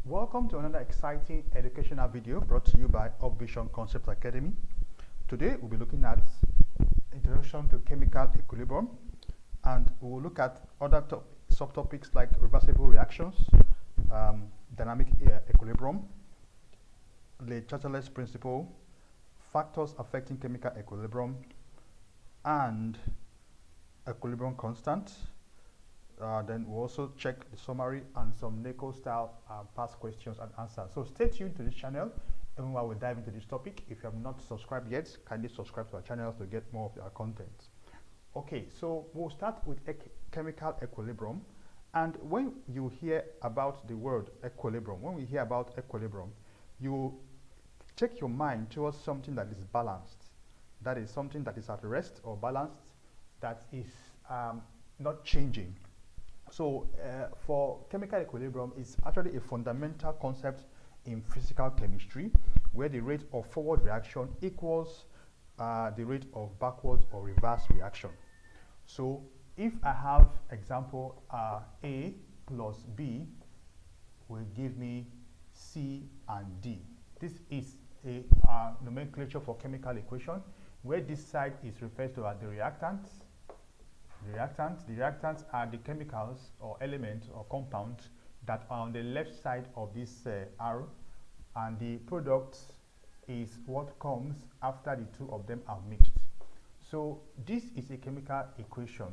Welcome to another exciting educational video brought to you by Upvision Concepts Academy. Today we'll be looking at Introduction to Chemical Equilibrium, and we'll look at other subtopics like reversible reactions, dynamic equilibrium, the Chatelier principle, factors affecting chemical equilibrium, and equilibrium constant. Then we'll also check the summary and some NECO-style past questions and answers. So stay tuned to this channel even while we dive into this topic. If you have not subscribed yet, kindly subscribe to our channel to get more of our content. Okay, so we'll start with chemical equilibrium. And when you hear about the word equilibrium, you check your mind towards something that is balanced. That is something that is at rest or balanced, that is not changing. So for chemical equilibrium, it's actually a fundamental concept in physical chemistry, where the rate of forward reaction equals the rate of backward or reverse reaction. So if I have example A plus B will give me C and D. This is a nomenclature for chemical equation, where this side is referred to as the reactants. The reactants are the chemicals or elements or compounds that are on the left side of this arrow, and the product is what comes after the two of them are mixed. So this is a chemical equation.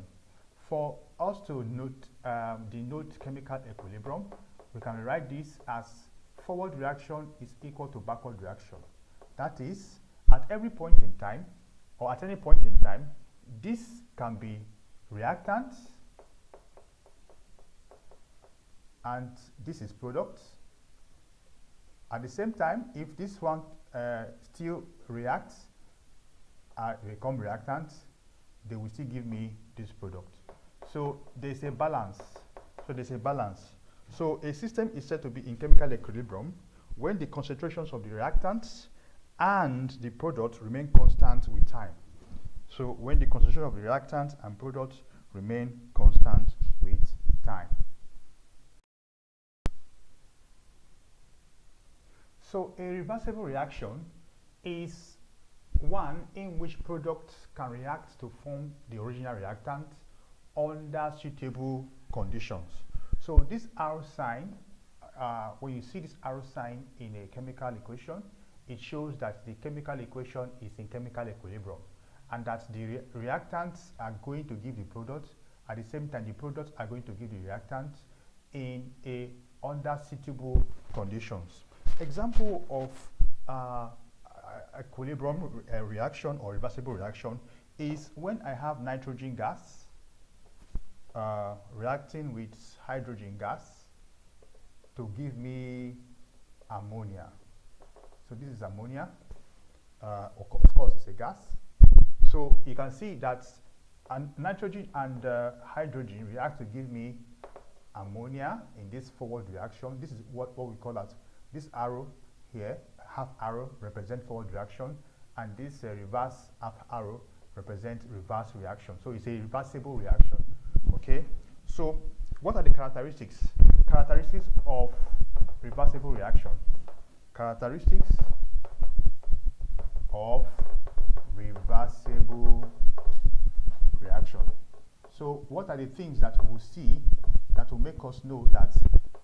For us to denote chemical equilibrium, we can write this as forward reaction is equal to backward reaction. That is, at every point in time, or at any point in time, this can be reactant and this is product. At the same time, if this one still reacts, become reactant, they will still give me this product. So there's a balance. So a system is said to be in chemical equilibrium when the concentrations of the reactants and the product remain constant with time. So when the concentration of the reactant and product remain constant with time. So a reversible reaction is one in which products can react to form the original reactant under suitable conditions. So this arrow sign, when you see this arrow sign in a chemical equation, it shows that the chemical equation is in chemical equilibrium, and that the reactants are going to give the product. At the same time, the products are going to give the reactant in under suitable conditions. Example of equilibrium reaction or reversible reaction is when I have nitrogen gas reacting with hydrogen gas to give me ammonia. So this is ammonia. Of course, it's a gas. So you can see that nitrogen and hydrogen react to give me ammonia in this forward reaction. This is what we call as this arrow here, half arrow represent forward reaction, and this reverse half arrow represent reverse reaction. So it's a reversible reaction. Okay. So what are the characteristics? Characteristics of reversible reaction. Characteristics of reversible reaction. So what are the things that we will see that will make us know that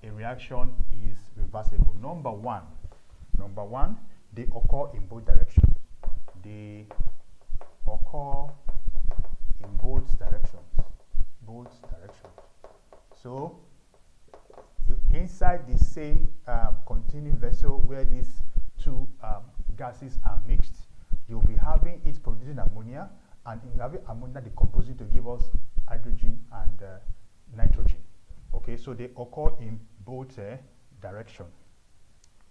a reaction is reversible? Number one, they occur in both directions. They occur in both directions. So inside the same containing vessel where these two gases are mixed, you'll be having it producing ammonia, and you have ammonia decomposing to give us hydrogen and nitrogen. Okay, so they occur in both directions.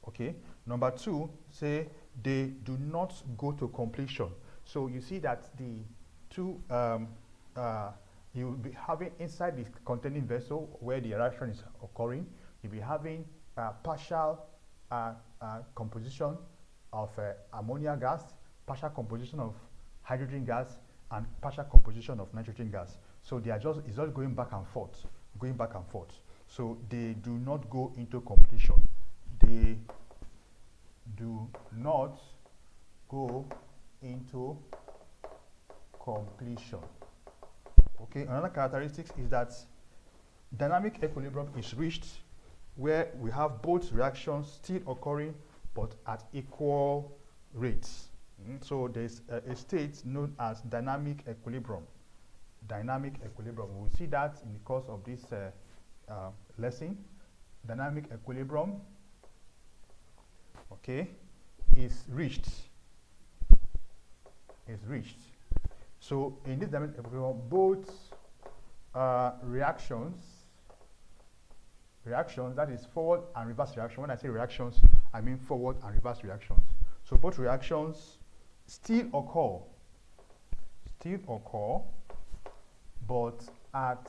Okay, number two, say they do not go to completion. So you see that the two you'll be having inside this containing vessel where the reaction is occurring, you'll be having partial composition of ammonia gas, partial composition of hydrogen gas, and partial composition of nitrogen gas. So they are it's just going back and forth. So they do not go into completion. they do not go into completion. Okay, another characteristic is that dynamic equilibrium is reached where we have both reactions still occurring but at equal rates. So there's a state known as dynamic equilibrium. Dynamic equilibrium. We'll see that in the course of this lesson. Dynamic equilibrium, okay, is reached. So in this dynamic equilibrium, both reactions, that is forward and reverse reaction. When I say reactions, I mean forward and reverse reactions. So both reactions still occur, but at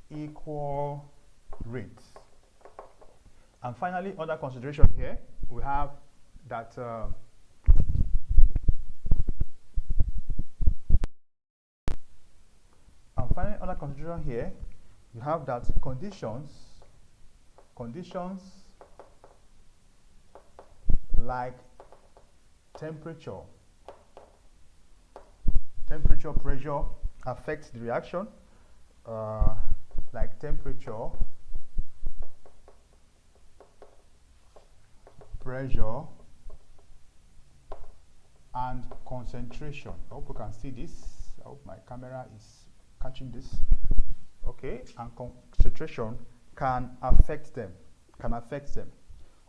equal rates. And finally, other consideration here, we have that conditions like temperature, pressure affects the reaction, like temperature, pressure, and concentration. I hope you can see this. I hope my camera is catching this. Okay, and concentration can affect them.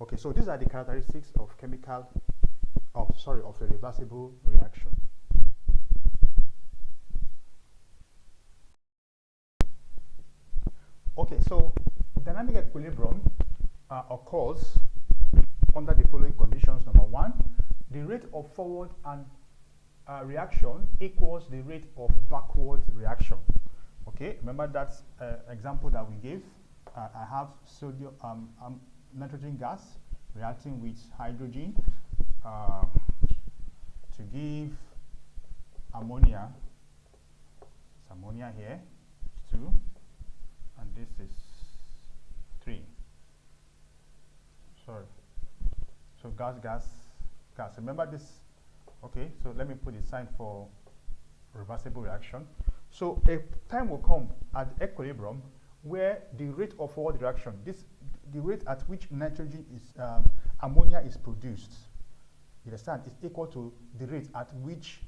Okay, so these are the characteristics of a reversible reaction. Okay, so dynamic equilibrium occurs under the following conditions. Number one, the rate of forward and reaction equals the rate of backward reaction. Okay, remember that example that we gave. I have sodium, nitrogen gas reacting with hydrogen to give ammonia. It's ammonia here, 2, and this is 3. Sorry. So gas. Remember this? Okay, so let me put the sign for reversible reaction. So a time will come at equilibrium where the rate of forward reaction, the rate at which nitrogen is ammonia is produced, you understand, is equal to the rate at which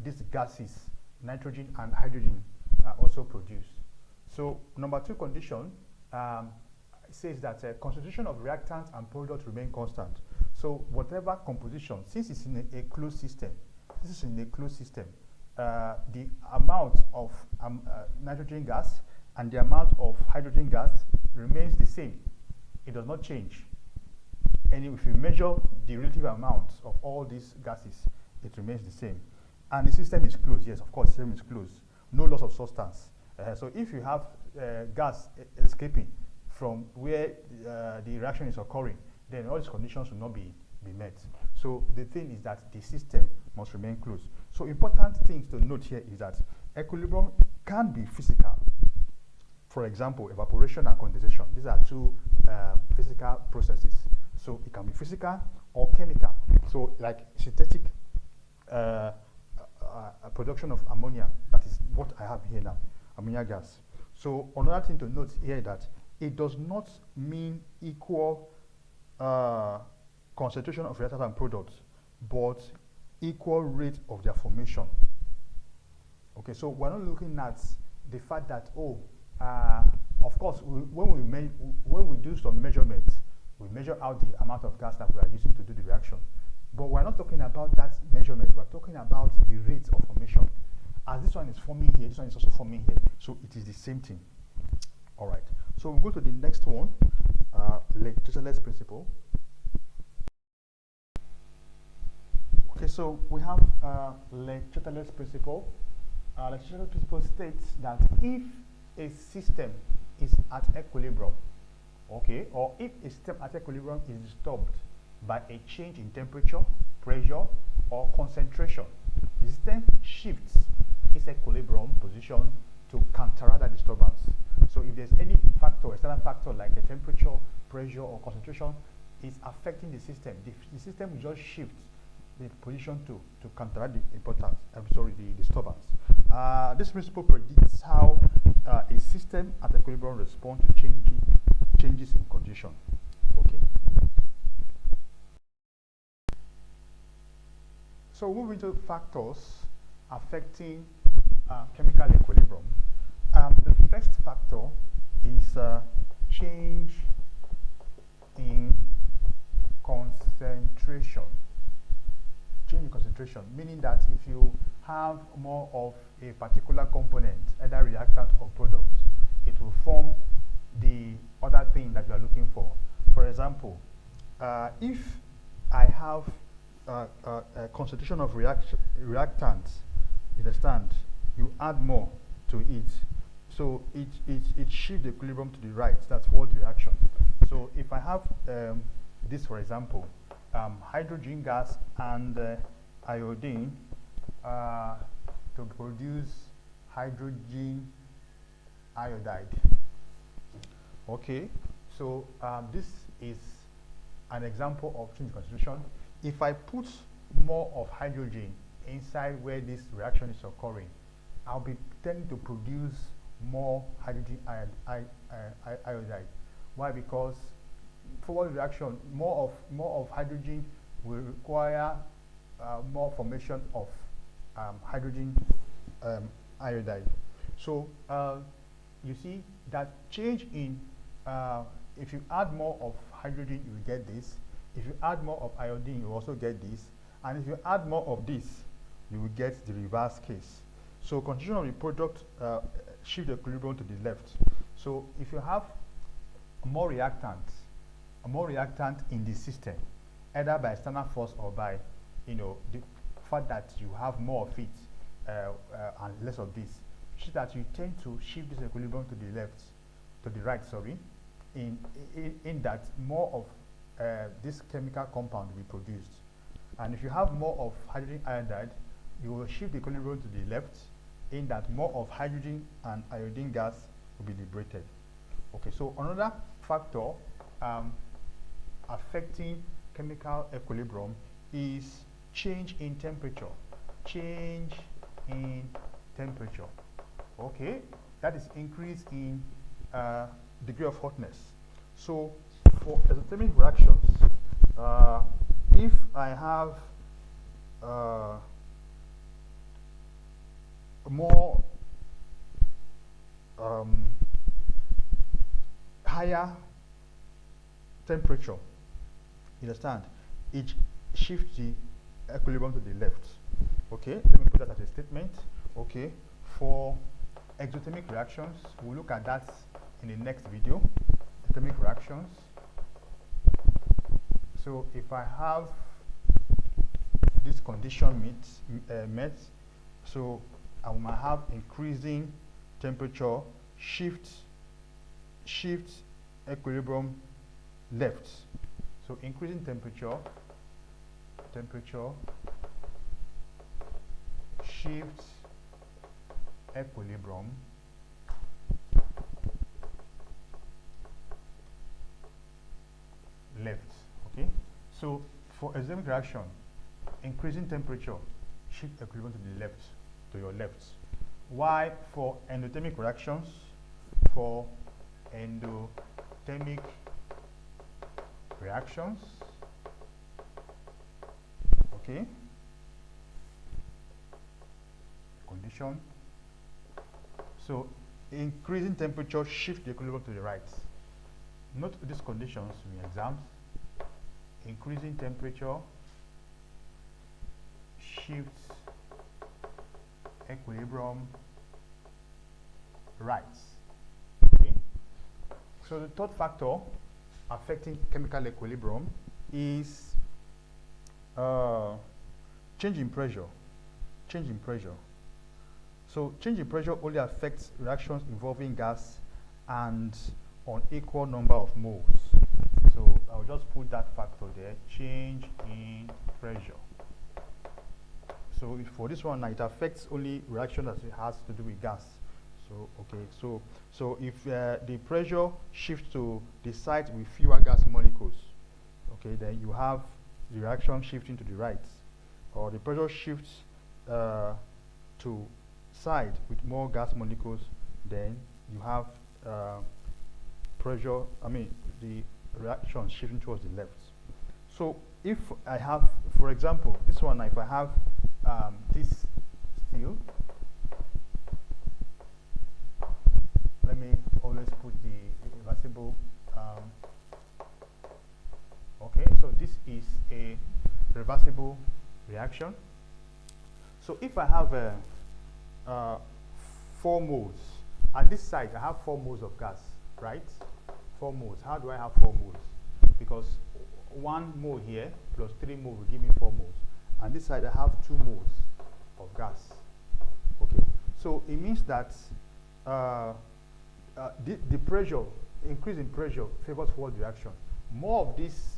these gases, nitrogen and hydrogen, are also produced. So number 2 condition says that concentration of reactants and products remain constant. So whatever composition, since it's in a closed system, the amount of nitrogen gas and the amount of hydrogen gas remains the same. It does not change. And if you measure the relative amounts of all these gases, it remains the same. And the system is closed. Yes, of course, the system is closed. No loss of substance. So if you have gas escaping from where the reaction is occurring, then all these conditions will not be met. So the thing is that the system must remain closed. So important things to note here is that equilibrium can be physical. For example, evaporation and condensation. These are 2 physical processes. So it can be physical or chemical. So like synthetic production of ammonia, that is what I have here now, ammonia gas. So another thing to note here that it does not mean equal concentration of reactants and products, but equal rate of their formation. Okay, so we're not looking at the fact that, of course, when we do some measurements, we measure out the amount of gas that we are using to do the reaction. But we're not talking about that measurement. We're talking about the rate of formation. As this one is forming here, this one is also forming here. So it is the same thing. All right. So we'll go to the next one, Chatelier principle. Okay, so we have Chatelier principle. Chatelier principle states that if a system is at equilibrium, okay, or if a system at equilibrium is disturbed by a change in temperature, pressure, or concentration, the system shifts its equilibrium position to counteract that disturbance. So if there's any factor, external factor like a temperature, pressure, or concentration is affecting the system. The system will just shift the position to counteract the the disturbance. This principle predicts how a system at equilibrium responds to changes in condition. Okay. So moving to factors affecting chemical equilibrium. The first factor is change in concentration. Change in concentration, meaning that if you have more of a particular component, either reactant or product, it will form the other thing that you are looking for. For example, if I have a concentration of reactants, you understand, you add more to it, so it shifts the equilibrium to the right. That's forward reaction. So if I have this, for example, hydrogen gas and iodine to produce hydrogen iodide. Okay, so this is an example of change in concentration. If I put more of hydrogen inside where this reaction is occurring, I'll be tending to produce more hydrogen iodide. Why? Because forward reaction, more of hydrogen will require more formation of hydrogen iodide. So you see that change in, if you add more of hydrogen, you will get this. If you add more of iodine, you also get this. And if you add more of this, you will get the reverse case. So concentration of the product shift the equilibrium to the left. So if you have more reactant in the system, either by external force or by the fact that you have more of it and less of this, so that you tend to shift this equilibrium to the left, to the right, sorry, in that more of this chemical compound will be produced. And if you have more of hydrogen iodide, you will shift the equilibrium to the left, in that more of hydrogen and iodine gas will be liberated. Okay, so another factor affecting chemical equilibrium is change in temperature. Change in temperature. Okay, that is increase in degree of hotness. So for exothermic reactions, if I have more higher temperature, you understand, it shifts the equilibrium to the left. Okay, let me put that as a statement. Okay, for exothermic reactions, we'll look at that in the next video. Exothermic reactions. So if I have this condition met, so I might have increasing temperature, shift equilibrium left. So increasing temperature shifts equilibrium left. Okay, so for exothermic reaction, increasing temperature shift equilibrium to the left, to your left. Why? For endothermic reactions, okay, condition. So increasing temperature shift the equilibrium to the right. Note these conditions in exams. Increasing temperature shifts equilibrium right. Okay. So the third factor affecting chemical equilibrium is change in pressure. Change in pressure. So change in pressure only affects reactions involving gas and unequal number of moles. So I'll just put that factor there, change in pressure. So for this one, it affects only reaction that it has to do with gas. So okay, so if the pressure shifts to the site with fewer gas molecules, okay, then you have the reaction shifting to the right, or the pressure shifts to side with more gas molecules, then you have pressure, the reaction shifting towards the left. So if I have, for example, this one, if I have this steel, let me always put the reversible. Okay, so this is a reversible reaction. So if I have 4 moles, at this side I have 4 moles of gas, right? 4 moles. How do I have 4 moles? Because 1 mole here plus 3 moles will give me 4 moles. And this side I have 2 moles of gas. Okay, so it means that the pressure, increase in pressure favors forward reaction. More of this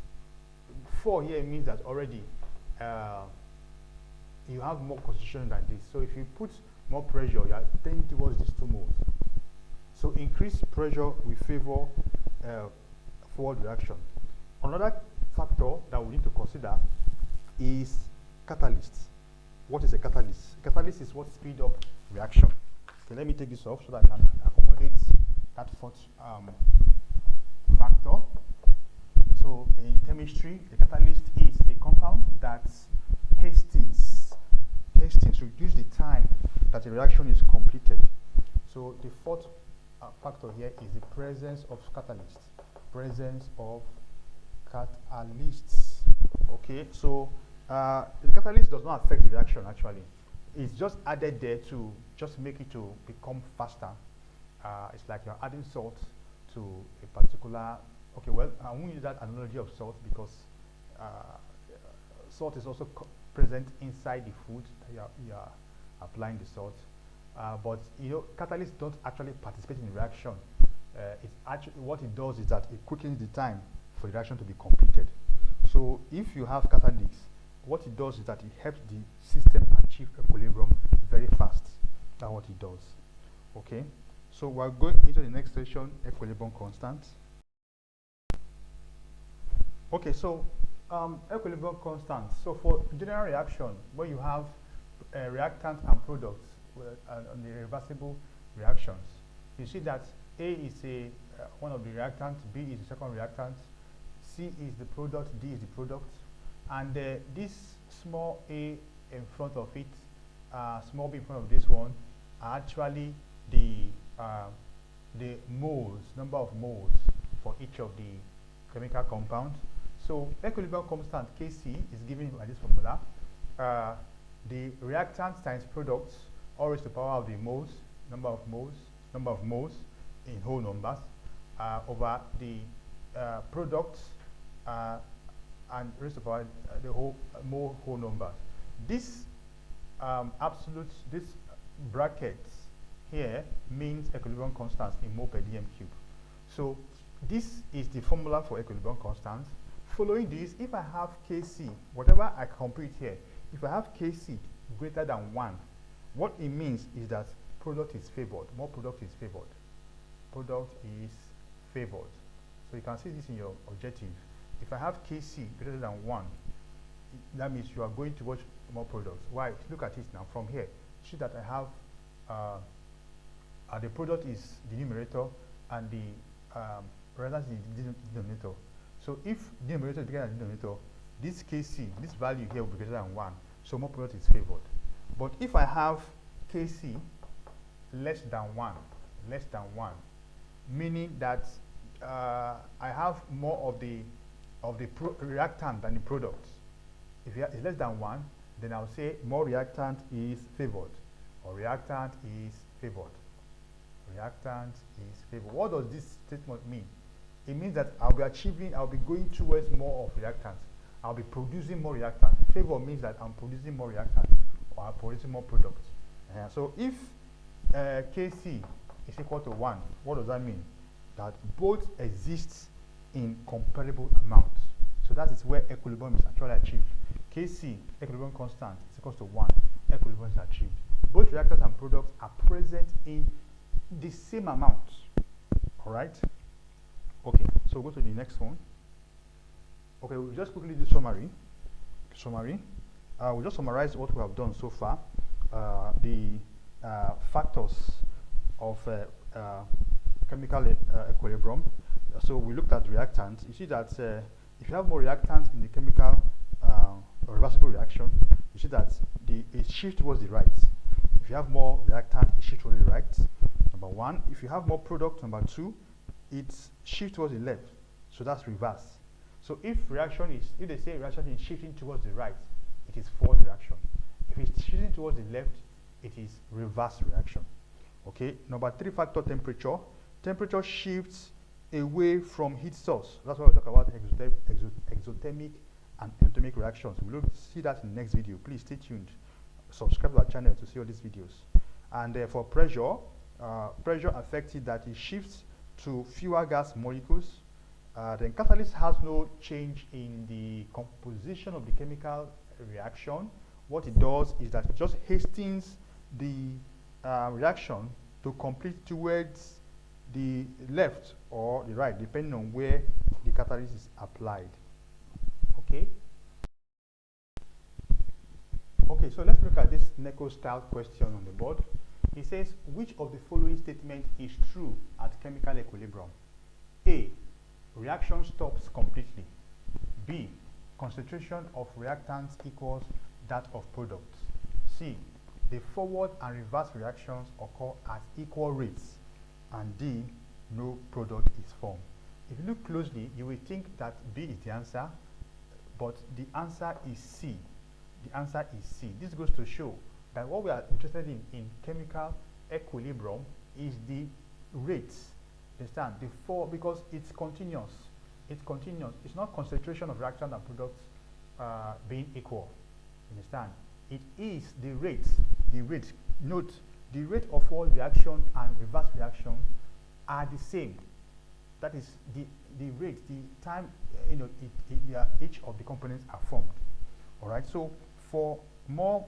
4 here means that already you have more concentration than this. So if you put more pressure, you are tending towards these 2 moles. So increased pressure will favor forward reaction. Another factor that we need to consider is catalysts. What is a catalyst? Catalyst is what speeds up reaction. Okay, let me take this off so that I can accommodate that 4th factor. So in chemistry, the catalyst is a compound that hastens, reduce the time that the reaction is completed. So the 4th factor here is the presence of catalysts. Presence of catalysts. Okay, so the catalyst does not affect the reaction actually. It's just added there to just make it to become faster. It's like you're adding salt to a particular. Okay, well, I won't use that analogy of salt because salt is also present inside the food that you are applying the salt. But catalysts don't actually participate in the reaction. It's actually what it does is that it quickens the time for the reaction to be completed. So if you have catalysts, what it does is that it helps the system achieve equilibrium very fast. That's what it does. Okay, so we're going into the next section, equilibrium constant. Okay, so equilibrium constant. So for general reaction, where you have reactants and products on the reversible reactions, you see that A is one of the reactants, B is the second reactant, C is the product, D is the product, and this small a in front of it, small b in front of this one, are actually the moles, number of moles for each of the chemical compounds. So equilibrium constant Kc is given by this formula. The reactant times products, all raised to the power of the moles, number of moles in whole numbers, over the products and raised to the power the whole whole numbers. This this brackets here means equilibrium constants in mole per dm cube. So this is the formula for equilibrium constants. Following this, if I have Kc, whatever I compute here, if I have Kc greater than 1, what it means is that product is favored. More product is favored. Product is favored. So you can see this in your objective. If I have Kc greater than 1, that means you are going towards more products. Why? Look at it now from here. See that I have the product is the numerator and the reactant is the denominator. So if the numerator is bigger than the denominator, this Kc, this value here will be greater than 1. So more product is favored. But if I have Kc less than 1, meaning that I have more of the reactant than the product. If it's less than 1, then I'll say more reactant is favored, or reactant is favored. Reactant is favored. What does this statement mean? It means that I'll be going towards more of reactants. I'll be producing more reactants. Favor means that I'm producing more reactants, or I'm producing more products. So if Kc is equal to 1, what does that mean? That both exist in comparable amounts. So that is where equilibrium is actually achieved. Kc, equilibrium constant, is equal to 1. Equilibrium is achieved. Both reactants and products are present in the same amount. All right? Okay, so go to the next one. Okay, we'll just quickly do summary. We'll just summarize what we have done so far. The factors of chemical equilibrium. So we looked at reactants. You see that if you have more reactant in the chemical reversible reaction, you see that it shifts towards the right. If you have more reactant, it shifts towards the right. Number one. If you have more product, number two, it shifts towards the left. So that's reverse. So if they say reaction is shifting towards the right, it is forward reaction. If it's shifting towards the left, it is reverse reaction. Okay. Number three factor, temperature. Temperature shifts away from heat source. That's why we talk about exothermic and endothermic reactions. We'll see that in the next video. Please stay tuned. Subscribe to our channel to see all these videos. And for pressure, pressure affected that it shifts to fewer gas molecules. Then catalyst has no change in the composition of the chemical reaction. What it does is that it just hastens the reaction to complete towards the left or the right, depending on where the catalyst is applied. Okay. Okay, so let's look at this NECO-style question on the board. It says, which of the following statement is true at chemical equilibrium? A, reaction stops completely. B, concentration of reactants equals that of products. C, the forward and reverse reactions occur at equal rates. And D, no product is formed. If you look closely, you will think that B is the answer, but the answer is C. The answer is C. This goes to show that what we are interested in chemical equilibrium is the rates. Understand? Because it's continuous. It's continuous. It's not concentration of reactant and products being equal. Understand? It is the rate. The rate. Note, the rate of forward reaction and reverse reaction are the same. That is the rate, the time each of the components are formed. All right. So for more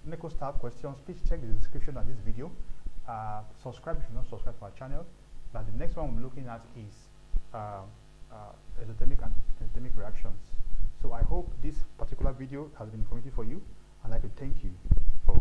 NECO-style questions, please check the description of this video. Subscribe if you're not subscribed to our channel. But the next one we're looking at is exothermic and endothermic reactions. So I hope this particular video has been informative for you. I'd like to thank you for